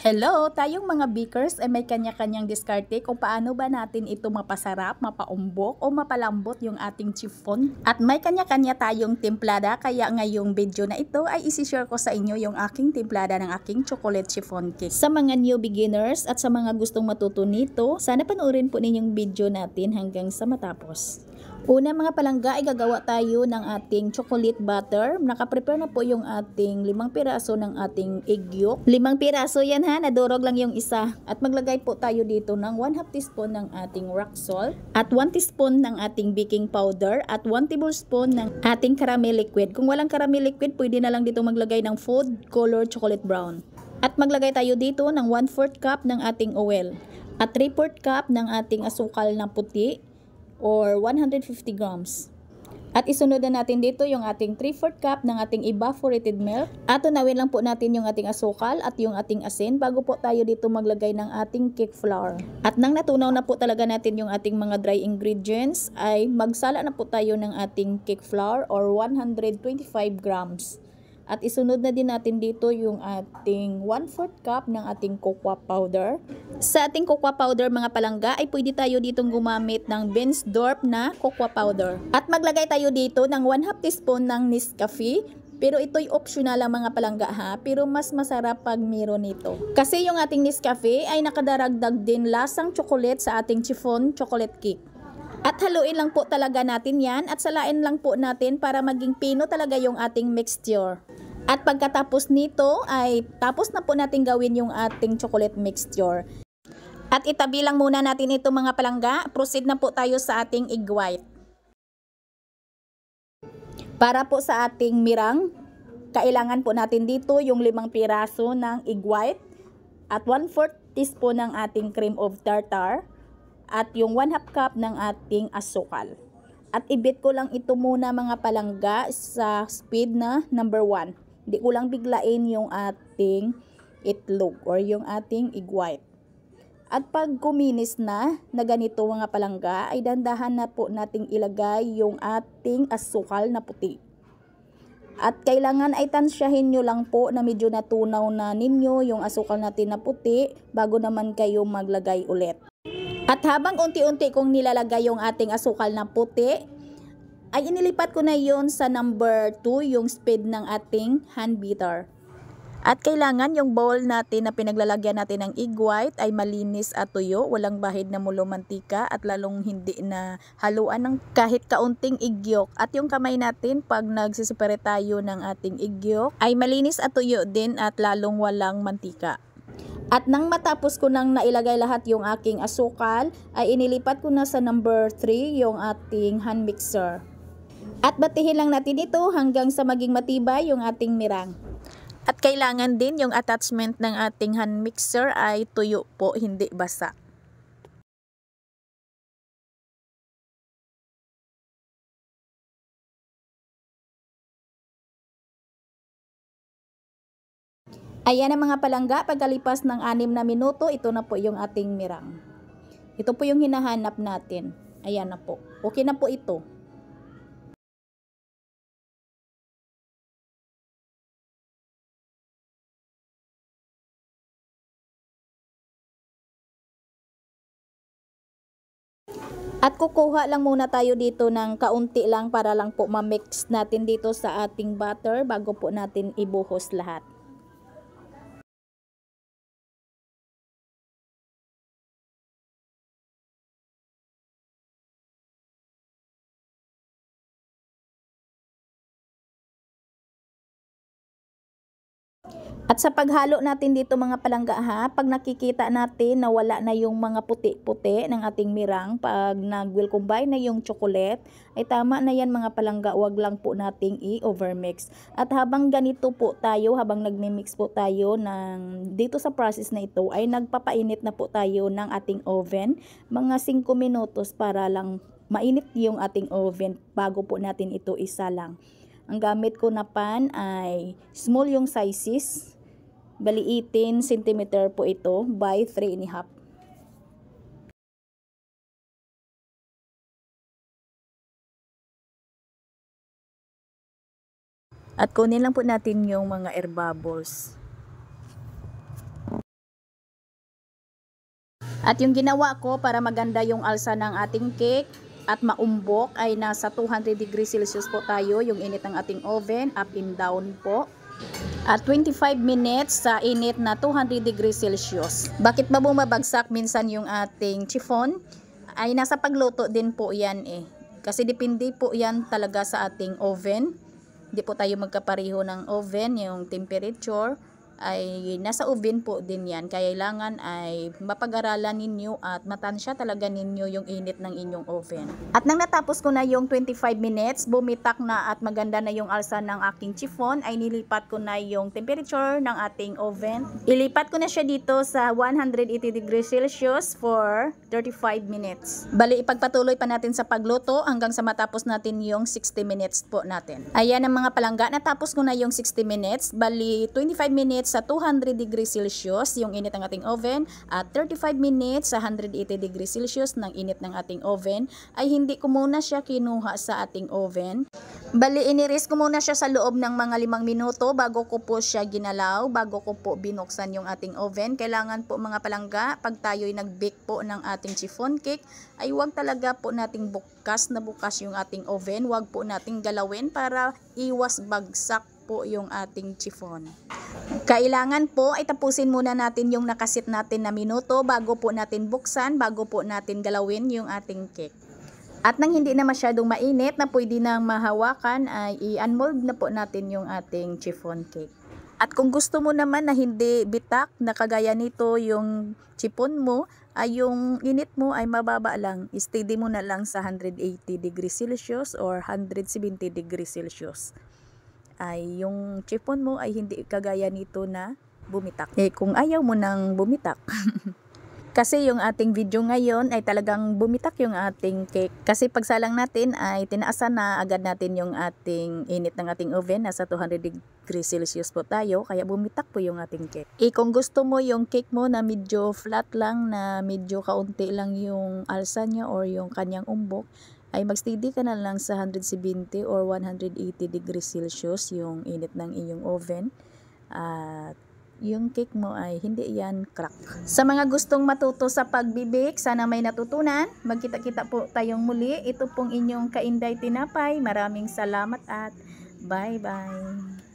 Hello! Tayong mga bakers ay may kanya-kanyang diskarte kung paano ba natin ito mapasarap, mapaumbok o mapalambot yung ating chiffon. At may kanya-kanya tayong timplada kaya ngayong video na ito ay isi-share ko sa inyo yung aking timplada ng aking chocolate chiffon cake. Sa mga new beginners at sa mga gustong matuto nito, sana panoorin po ninyong video natin hanggang sa matapos. Una mga palangga ay gagawa tayo ng ating chocolate butter. Nakaprepare na po yung ating 5 piraso ng ating egg yolk. 5 piraso yan ha, nadurog lang yung isa. At maglagay po tayo dito ng 1/2 teaspoon ng ating rock salt at 1 teaspoon ng ating baking powder at 1 tablespoon ng ating caramel liquid. Kung walang caramel liquid, pwede na lang dito maglagay ng food color chocolate brown. At maglagay tayo dito ng 1/4 cup ng ating oil at 3/4 cup ng ating asukal na puti or 150 grams. At isunod na natin dito yung ating 3/4 cup ng ating evaporated milk. At tunawin lang po natin yung ating asukal at yung ating asin bago po tayo dito maglagay ng ating cake flour. At nang natunaw na po talaga natin yung ating mga dry ingredients, ay magsala na po tayo ng ating cake flour or 125 grams. At isunod na din natin dito yung ating 1/4 cup ng ating cocoa powder. Sa ating cocoa powder mga palangga ay pwede tayo ditong gumamit ng Bensdorp na cocoa powder. At maglagay tayo dito ng 1/2 teaspoon ng Nescafe. Pero ito'y optional lang mga palangga ha, pero mas masarap pag meron nito. Kasi yung ating Nescafe ay nakadaragdag din lasang chocolate sa ating chiffon chocolate cake. At haluin lang po talaga natin yan at salain lang po natin para maging pino talaga yung ating mixture. At pagkatapos nito ay tapos na po natin gawin yung ating chocolate mixture. At itabi lang muna natin ito mga palangga. Proceed na po tayo sa ating egg white. Para po sa ating mirang, kailangan po natin dito yung 5 piraso ng egg white at 1/4 teaspoon ng ating cream of tartar at yung 1/2 cup ng ating asukal. At i-beat ko lang ito muna mga palangga sa speed na number 1. Hindi ko lang biglain yung ating itlog or yung ating egg white. At pag kuminis na ganito mga palangga, ay dandahan na po nating ilagay yung ating asukal na puti. At kailangan ay tansyahin nyo lang po na medyo natunaw na ninyo yung asukal natin na puti bago naman kayo maglagay ulit. At habang unti-unti kong nilalagay yung ating asukal na puti, ay inilipat ko na yon sa number 2 yung speed ng ating hand beater. At kailangan yung bowl natin na pinaglalagyan natin ng egg white ay malinis at tuyo, walang bahid na mulo mantika at lalong hindi na haluan ng kahit kaunting egg yolk. At yung kamay natin pag nagsisipere tayo ng ating egg yolk ay malinis at tuyo din at lalong walang mantika. At nang matapos ko nang nailagay lahat yung aking asukal, ay inilipat ko na sa number 3 yung ating hand mixer. At batihin lang natin ito hanggang sa maging matibay yung ating mirang. At kailangan din yung attachment ng ating hand mixer ay tuyo po, hindi basa. Ayan ang mga palangga, pagkalipas ng 6 na minuto, ito na po yung ating mirang. Ito po yung hinahanap natin. Ayan na po. Okay na po ito. At kukuha lang muna tayo dito ng kaunti lang para lang po ma-mix natin dito sa ating butter bago po natin ibuhos lahat. At sa paghalo natin dito mga palangga ha, pag nakikita natin na wala na yung mga puti-puti ng ating mirang, pag nag-will combine na yung chocolate, ay tama na yan mga palangga, wag lang po nating i-overmix. At habang ganito po tayo, habang nagmi-mix po tayo dito sa process na ito, ay nagpapainit na po tayo ng ating oven, mga 5 minutos para lang mainit yung ating oven bago po natin ito isalang. Ang gamit ko na pan ay small yung sizes. Bali 18 cm po ito by 3.5. At kunin lang po natin yung mga air bubbles. At yung ginawa ko para maganda yung alsa ng ating cake at maumbok ay nasa 200 degrees Celsius po tayo, yung init ng ating oven, up and down po. At 25 minutes sa init na 200 degrees Celsius. Bakit ba bumabagsak minsan yung ating chiffon? Ay nasa pagluto din po yan eh. Kasi depende po yan talaga sa ating oven. Hindi po tayo magkapareho ng oven, yung temperature ay nasa oven po din yan. Kailangan ay mapag-aralan ninyo at matansya talaga ninyo yung init ng inyong oven. At nang natapos ko na yung 25 minutes, bumitak na at maganda na yung alsa ng aking chiffon, ay nilipat ko na yung temperature ng ating oven. Ilipat ko na siya dito sa 180 degrees Celsius for 35 minutes. Bali, ipagpatuloy pa natin sa pagluto hanggang sa matapos natin yung 60 minutes po natin. Ayan ang mga palangga, natapos ko na yung 60 minutes. Bali, 25 minutes sa 200 degrees Celsius yung init ng ating oven at 35 minutes sa 180 degrees Celsius ng init ng ating oven, ay hindi ko muna siya kinuha sa ating oven. Bali, iniris ko muna siya sa loob ng mga 5 minuto bago ko po siya ginalaw, bago ko po binuksan yung ating oven. Kailangan po mga palangga, pag tayo'y nag-bake po ng ating chiffon cake, ay huwag talaga po nating bukas yung ating oven. Huwag po nating galawin para iwas bagsak po yung ating chiffon. Kailangan po ay tapusin muna natin yung nakasit natin na minuto bago po natin buksan, bago po natin galawin yung ating cake. At nang hindi na masyadong mainit na pwede nang mahawakan, ay i-unmold na po natin yung ating chiffon cake. At kung gusto mo naman na hindi bitak, na kagaya nito yung chiffon mo, ay yung init mo ay mababa lang. Steady mo na lang sa 180 degrees Celsius or 170 degrees Celsius. Ay yung chiffon mo ay hindi kagaya nito na bumitak. Eh kung ayaw mo nang bumitak. Kasi yung ating video ngayon ay talagang bumitak yung ating cake. Kasi pagsalang natin ay tinaasan na agad natin yung ating init ng ating oven. Nasa 200 degrees Celsius po tayo. Kaya bumitak po yung ating cake. Eh kung gusto mo yung cake mo na medyo flat lang, na medyo kaunti lang yung alsa niya or yung kanyang umbok, ay magsteady ka na lang sa 170 or 180 degrees Celsius yung init ng iyong oven. At yung cake mo ay hindi yan crack. Sa mga gustong matuto sa pagbibake, sana may natutunan. Magkita-kita po tayong muli. Ito pong inyong Kainday Tinapay. Maraming salamat at bye-bye.